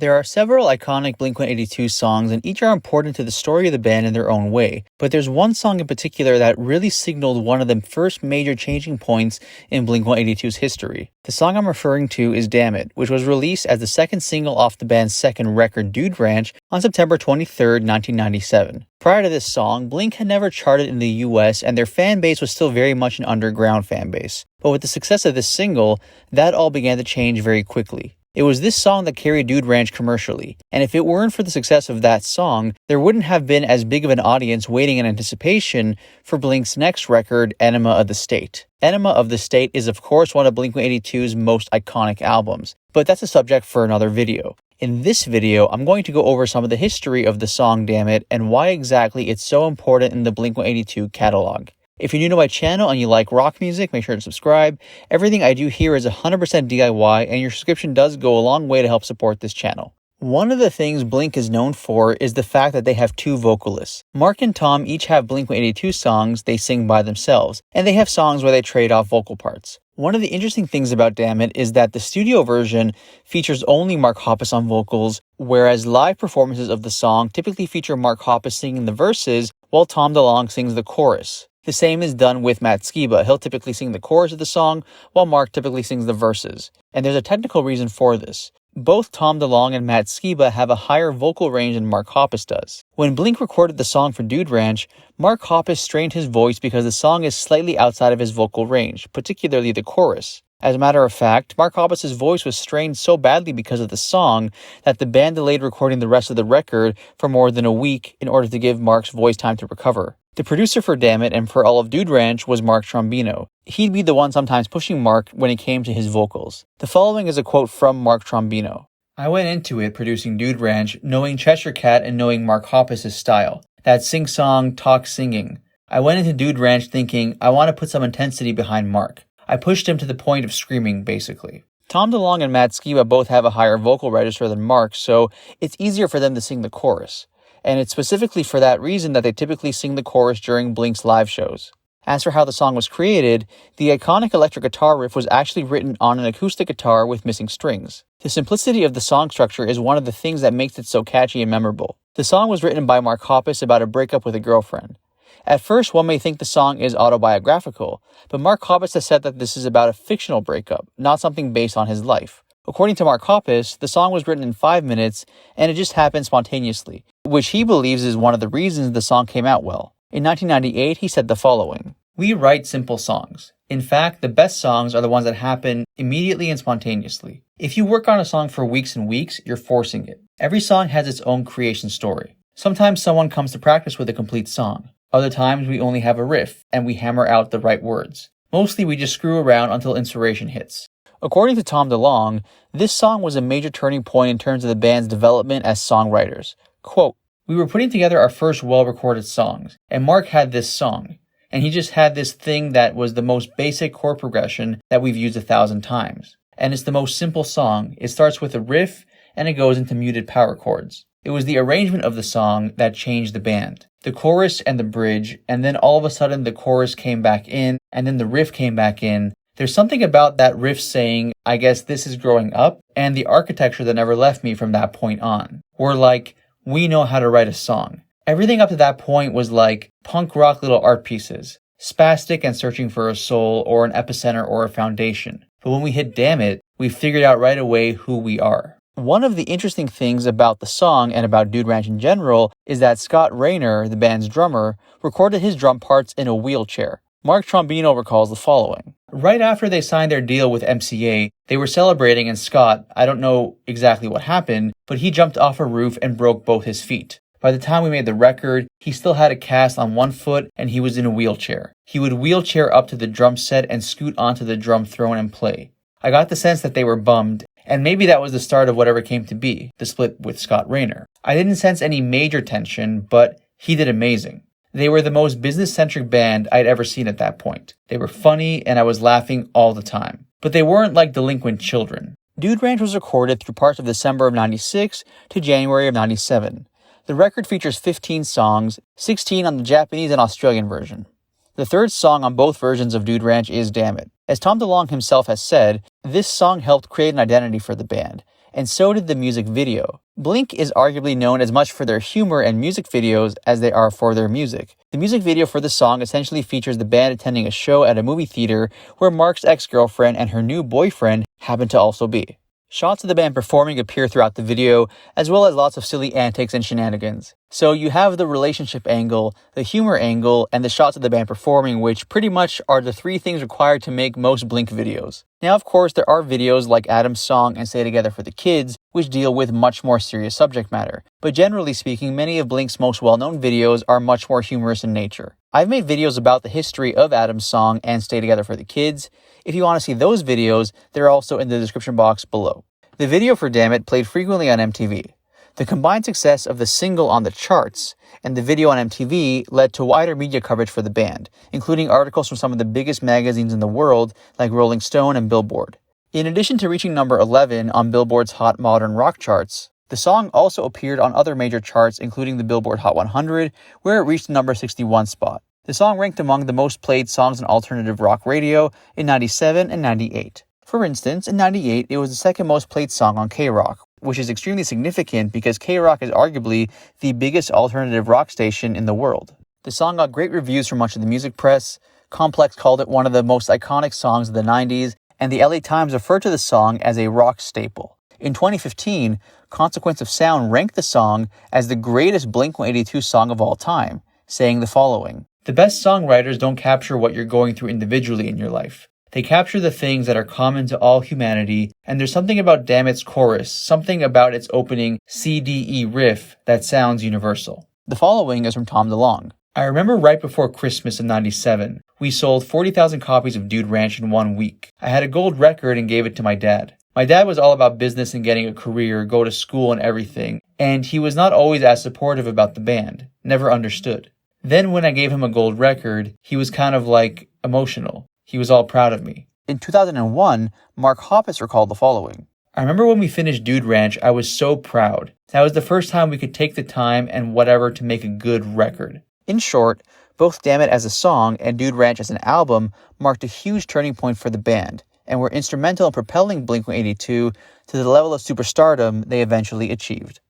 There are several iconic Blink-182 songs, and each are important to the story of the band in their own way, but there's one song in particular that really signaled one of the first major changing points in Blink-182's history. The song I'm referring to is Damn It, which was released as the second single off the band's second record, Dude Ranch, on September 23, 1997. Prior to this song, Blink had never charted in the US, and their fan base was still very much an underground fan base. But with the success of this single, that all began to change very quickly. It was this song that carried Dude Ranch commercially, and if it weren't for the success of that song, there wouldn't have been as big of an audience waiting in anticipation for Blink's next record, Enema of the State. Enema of the State is of course one of Blink-182's most iconic albums, but that's a subject for another video. In this video, I'm going to go over some of the history of the song Damn It and why exactly it's so important in the Blink-182 catalog. If you're new to my channel and you like rock music, make sure to subscribe. Everything I do here is 100% DIY, and your subscription does go a long way to help support this channel. One of the things Blink is known for is the fact that they have two vocalists. Mark and Tom each have Blink-182 songs they sing by themselves, and they have songs where they trade off vocal parts. One of the interesting things about Damn It is that the studio version features only Mark Hoppus on vocals, whereas live performances of the song typically feature Mark Hoppus singing the verses while Tom DeLonge sings the chorus. The same is done with Matt Skiba. He'll typically sing the chorus of the song, while Mark typically sings the verses. And there's a technical reason for this. Both Tom DeLonge and Matt Skiba have a higher vocal range than Mark Hoppus does. When Blink recorded the song for Dude Ranch, Mark Hoppus strained his voice because the song is slightly outside of his vocal range, particularly the chorus. As a matter of fact, Mark Hoppus' voice was strained so badly because of the song that the band delayed recording the rest of the record for more than a week in order to give Mark's voice time to recover. The producer for Damn It and for all of Dude Ranch was Mark Trombino. He'd be the one sometimes pushing Mark when it came to his vocals. The following is a quote from Mark Trombino. "I went into it producing Dude Ranch knowing Cheshire Cat and knowing Mark Hoppus' style. That sing-song, talk-singing. I went into Dude Ranch thinking, I want to put some intensity behind Mark. I pushed him to the point of screaming, basically." Tom DeLonge and Matt Skiba both have a higher vocal register than Mark, so it's easier for them to sing the chorus. And it's specifically for that reason that they typically sing the chorus during Blink's live shows. As for how the song was created, the iconic electric guitar riff was actually written on an acoustic guitar with missing strings. The simplicity of the song structure is one of the things that makes it so catchy and memorable. The song was written by Mark Hoppus about a breakup with a girlfriend. At first, one may think the song is autobiographical, but Mark Hoppus has said that this is about a fictional breakup, not something based on his life. According to Mark Hoppus, the song was written in 5 minutes, and it just happened spontaneously, which he believes is one of the reasons the song came out well. In 1998, he said the following, "We write simple songs. In fact, the best songs are the ones that happen immediately and spontaneously. If you work on a song for weeks and weeks, you're forcing it. Every song has its own creation story. Sometimes someone comes to practice with a complete song. Other times we only have a riff, and we hammer out the right words. Mostly we just screw around until inspiration hits." According to Tom DeLonge, this song was a major turning point in terms of the band's development as songwriters. Quote, "We were putting together our first well-recorded songs, and Mark had this song, and he just had this thing that was the most basic chord progression that we've used 1,000 times. And it's the most simple song. It starts with a riff, and it goes into muted power chords. It was the arrangement of the song that changed the band. The chorus and the bridge, and then all of a sudden the chorus came back in, and then the riff came back in. There's something about that riff saying, I guess this is growing up, and the architecture that never left me from that point on. We're like, we know how to write a song. Everything up to that point was like punk rock little art pieces, spastic and searching for a soul or an epicenter or a foundation. But when we hit Damn It, we figured out right away who we are." One of the interesting things about the song and about Dude Ranch in general is that Scott Rayner, the band's drummer, recorded his drum parts in a wheelchair. Mark Trombino recalls the following. "Right after they signed their deal with MCA, they were celebrating and Scott, I don't know exactly what happened, but he jumped off a roof and broke both his feet. By the time we made the record, he still had a cast on one foot and he was in a wheelchair. He would wheelchair up to the drum set and scoot onto the drum throne and play. I got the sense that they were bummed, and maybe that was the start of whatever came to be, the split with Scott Rayner. I didn't sense any major tension, but he did amazing. They were the most business-centric band I'd ever seen at that point. They were funny, and I was laughing all the time. But they weren't like delinquent children." Dude Ranch was recorded through parts of December of 96 to January of 97. The record features 15 songs, 16 on the Japanese and Australian version. The third song on both versions of Dude Ranch is Damn It. As Tom DeLonge himself has said, this song helped create an identity for the band, and so did the music video. Blink is arguably known as much for their humor and music videos as they are for their music. The music video for the song essentially features the band attending a show at a movie theater where Mark's ex-girlfriend and her new boyfriend happen to also be. Shots of the band performing appear throughout the video, as well as lots of silly antics and shenanigans. So you have the relationship angle, the humor angle, and the shots of the band performing, which pretty much are the three things required to make most Blink videos. Now, of course, there are videos like Adam's Song and Stay Together for the Kids, which deal with much more serious subject matter. But generally speaking, many of Blink's most well-known videos are much more humorous in nature. I've made videos about the history of Adam's Song and Stay Together for the Kids. If you want to see those videos, they're also in the description box below. The video for Dammit played frequently on MTV. The combined success of the single on the charts and the video on MTV led to wider media coverage for the band, including articles from some of the biggest magazines in the world like Rolling Stone and Billboard. In addition to reaching number 11 on Billboard's Hot Modern Rock charts, the song also appeared on other major charts including the Billboard Hot 100, where it reached the number 61 spot. The song ranked among the most played songs on alternative rock radio in 97 and 98. For instance, in 98, it was the second most played song on K-Rock, which is extremely significant because K-Rock is arguably the biggest alternative rock station in the world. The song got great reviews from much of the music press. Complex called it one of the most iconic songs of the 90s, and the LA Times referred to the song as a rock staple. In 2015, Consequence of Sound ranked the song as the greatest Blink-182 song of all time, saying the following: "The best songwriters don't capture what you're going through individually in your life. They capture the things that are common to all humanity, and there's something about Dammit's chorus, something about its opening CDE riff that sounds universal." The following is from Tom DeLonge. "I remember right before Christmas of 97, we sold 40,000 copies of Dude Ranch in 1 week. I had a gold record and gave it to my dad. My dad was all about business and getting a career, go to school and everything, and he was not always as supportive about the band, never understood. Then when I gave him a gold record, he was kind of like emotional. He was all proud of me." In 2001, Mark Hoppus recalled the following: "I remember when we finished Dude Ranch, I was so proud. That was the first time we could take the time and whatever to make a good record." In short, both Dammit as a song and Dude Ranch as an album marked a huge turning point for the band, and were instrumental in propelling Blink-182 to the level of superstardom they eventually achieved.